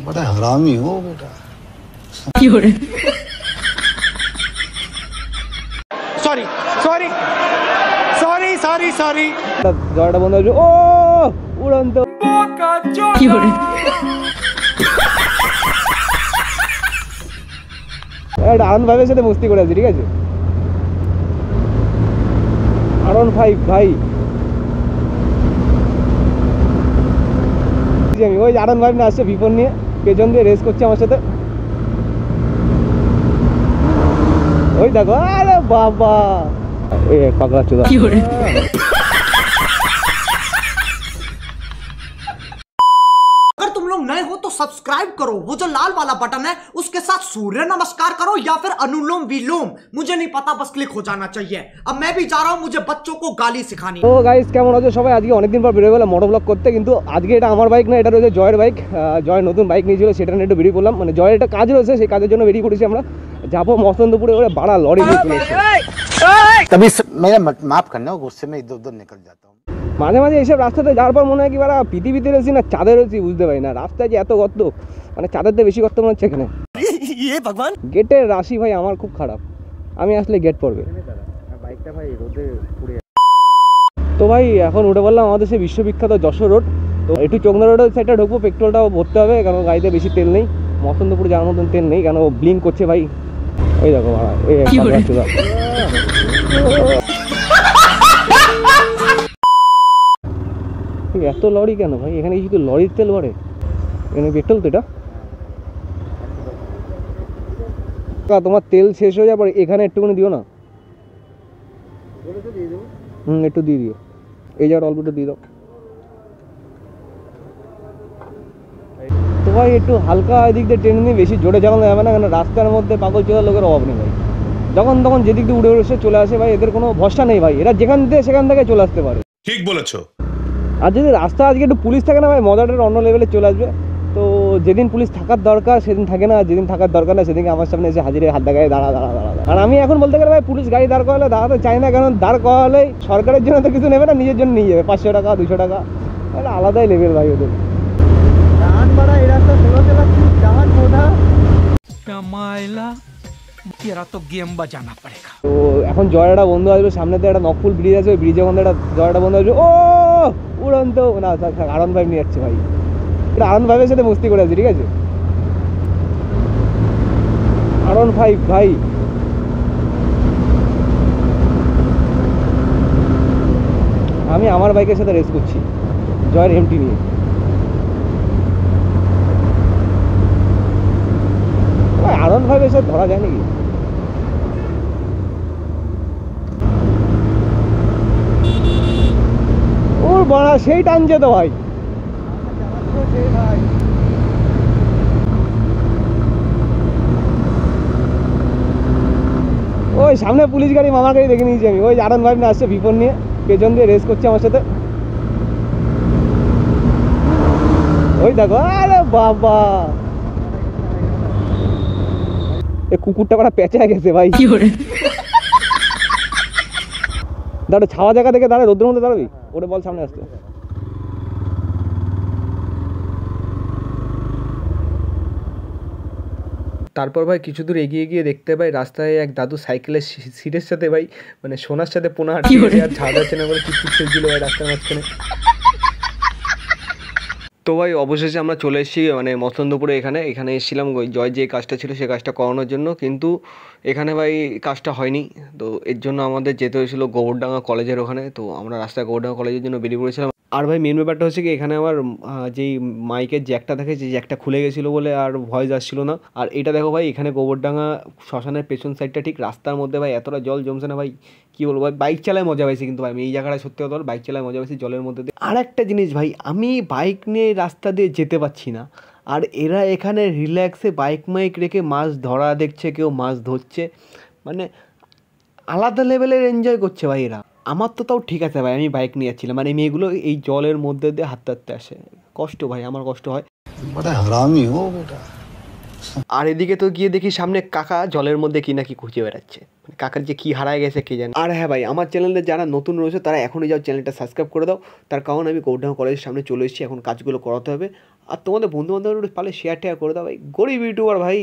बड़ा हरामी हो बेटा। Sorry sorry sorry sorry sorry জয়টা বন্ধ হয়েছে। ও উড়ন্ত আরন ভাইয়ের সাথে মস্তি করে আছি, ঠিক আছে? আরন ভাই আমি ওই আরন ভাই না আসছে বিপন নিয়ে, পেছন দিয়ে রেস করছে আমার সাথে। ওই দেখো, আরে বাবা এই পাগলা চোদা। अगर तुम लोग नए हो तो सब्सक्राइब करो, वो जो लाल वाला बटन है उसके साथ सूर्य नमस्कार करो या फिर अनुलोम विलोम, मुझे नहीं पता, बस क्लिक हो जाना चाहिए। अब मैं भी जा रहा हूं, मुझे बच्चों को गाली सिखानी। তো গাইস কেমন আছো সবাই? আজকে অনেকদিন পর বেরিয়ে গেলাম মোটো ব্লগ করতে, কিন্তু আজকে এটা আমার বাইক না, এটা রয়েছে জয়ের বাইক। জয় নতুন বাইক নিয়েছিল, সেটা নিয়ে একটু বেরিয়ে পড়লাম। মানে জয়ের একটা কাজ রয়েছে, সেই কাজের জন্য বেরিয়ে পড়েছি আমরা। যাবো মসন্দপুরে, ওরে বাড়া লরি নিয়ে চলে এসেছে। तभी मेरा माफ करना, गुस्से में इधर उधर निकल जाता हूँ। মাঝে মাঝে এইসব রাস্তাতে যাওয়ার পর মনে হয় কি বারা পৃথিবীতে রয়েছি না চাঁদে রয়েছি, বুঝতে পারি না। রাস্তায় যে এত গর্ত, মানে চাঁদের থেকে বেশি গর্ত মনে হচ্ছে এখানে। भगवान গেটের রাশি ভাই আমার খুব খারাপ, আমি আসলে গেট পড়বে। তো ভাই এখন উঠে বললাম আমাদের সেই বিশ্ববিখ্যাত যশোর রোড। তো একটু চোখনা রোডের সাইডটা ঢুকবো, পেট্রোলটাও ভরতে হবে, কারণ গাড়িতে বেশি তেল নেই। মসন্দপুর যাওয়ার মতন তেল নেই, কেন ব্লিঙ্ক করছে ভাই। ওই দেখো এত লরি কেন ভাই? এখানে শুধু লরির তেল ভরে, এখানে পেট্রোল তো এটা। তোমার তেল শেষ হয়ে যাবে, এখানে একটুখানি দিও না। একটু দিয়ে দিও, এই যাওয়ার অল্পটা দিয়ে দাও। তো ভাই একটু হালকা এদিক দিয়ে ট্রেন নিয়ে, বেশি জোরে চালানো যাবে না, কারণ রাস্তার মধ্যে পাগল চোদার লোকের অভাব নেই ভাই। যখন তখন যেদিক দিয়ে উড়ে উড়ে চলে আসে ভাই, এদের কোনো ভরসা নেই ভাই। এরা যেখান থেকে সেখান থেকে চলে আসতে পারে। ঠিক বলেছো। আর যদি রাস্তা আজকে একটু পুলিশ থাকে না ভাই, মজাটা অন্য লেভেলে চলে আসবে। তো যেদিন পুলিশ থাকার দরকার সেদিন থাকে না, যেদিন থাকার দরকার না সেদিন আমার সামনে এসে হাজিরে হাত দেখায়, দাঁড়া। আর আমি এখন বলতে গেলে ভাই পুলিশ গাড়ি দাঁড় করালে দাঁড়াতে চাই না, কারণ দাঁড় করালেই সরকারের জন্য তো কিছু নেবে না, নিজের জন্য নিয়ে যাবে 500 টাকা 200 টাকা। এটা আলাদাই লেভেল ভাই ওদের। এই রাস্তা तो गेम बजाना पड़ेगा। তো এখন জয়টা বন্ধ আসবে, সামনেতে একটা নকফুল ব্রিজ আছে, ওই ব্রিজে বন্ধ একটা জয়টা বন্ধ আসবে। ও উড়ন্ত না, আরন ভাই নিয়ে যাচ্ছে ভাই। এটা আরন ভাইয়ের সাথে মস্তি করে আছি, ঠিক আছে? আরন ভাই আমি আমার বাইকের সাথে রেস করছি জয়ের এমটি নিয়ে। আরন ভাইয়ের সাথে ধরা যায় নাকি? ওর বড়া সেই টানছে তো ভাই। ওই সামনে পুলিশ গাড়ি, মামার গাড়ি দেখে নিয়েছি আমি। ওই আরন ভাই না আসছে বিপন নিয়ে, পেছন দিয়ে রেস করছে আমার সাথে। ওই দেখো, আরে বাবা এই কুকুরটা কটা পেঁচা গেছে ভাই। দাঁড়া, ছাওয়া জায়গা থেকে দাঁড়া, রোদ্রের মধ্যে দাঁড়াবি, ওরে বল সামনে আসতে। তারপর ভাই কিছু দূর এগিয়ে গিয়ে দেখতে পাই রাস্তায় এক দাদু সাইকেলের সিটের সাথে ভাই, মানে সোনার সাথে পোনা হাঁটিয়ে আর ঝাড় আছে না বলে কিচ্ছু খেলছিল ভাই রাস্তার মাঝখানে। তো ভাই অবশেষে আমরা চলে এসেছি মানে মসন্দপুরে। এখানে এসেছিলাম জয় যে কাজটা ছিল সে কাজটা করানোর জন্য, কিন্তু এখানে ভাই কাজটা হয়নি। তো এর জন্য আমাদের যেতে হয়েছিল গোবরডাঙ্গা কলেজের ওখানে। তো আমরা রাস্তায় গোবরডাঙ্গা কলেজের জন্য বেরিয়ে পড়েছিলাম। আর ভাই মেন ব্যাপারটা হচ্ছে কি, এখানে আমার যেই মাইকের জ্যাকটা থাকে, যে জ্যাকটা খুলে গেছিলো বলে আর ভয়েস আসছিল না। আর এটা দেখো ভাই, এখানে গোবরডাঙ্গা শ্মশানের পেছন সাইডটা ঠিক রাস্তার মধ্যে ভাই এতটা জল জমছে না ভাই, কী বলবো ভাই। বাইক চালায় মজা পাইছি, কিন্তু ভাই আমি এই জায়গাটায় সত্যি কথা বাইক চালায় মজা পাইছি জলের মধ্যে দিয়ে। আর একটা জিনিস ভাই, আমি বাইক নিয়ে রাস্তা দিয়ে যেতে পারছি না, আর এরা এখানে রিল্যাক্সে বাইক মাইক রেখে মাছ ধরা দেখছে, কেউ মাছ ধরছে, মানে আলাদা লেভেলের এনজয় করছে ভাই এরা। আমার তো তাও ঠিক আছে ভাই, আমি বাইক নিয়ে যাচ্ছিলাম, মানে মেয়েগুলো এই জলের মধ্যে দিয়ে হাঁটতে আসে, কষ্ট ভাই, আমার কষ্ট হয়। बड़ा हरामी हो बेटा। আর এদিকে তো গিয়ে দেখি সামনে কাকা জলের মধ্যে কি না কি খুঁজে বেড়াচ্ছে। মানে কাকার যে কী হারায় গেছে কে জানে। আর হ্যাঁ ভাই, আমার চ্যানেলে যারা নতুন রয়েছে তারা এখনই যাও চ্যানেলটা সাবস্ক্রাইব করে দাও, তার কারণ আমি গৌরডাঙ্গা কলেজের সামনে চলে এসেছি, এখন কাজগুলো করাতে হবে। আর তোমাদের বন্ধুবান্ধব পারলে শেয়ার টেয়ার করে দাও ভাই, গরিব ইউটিউবার ভাই।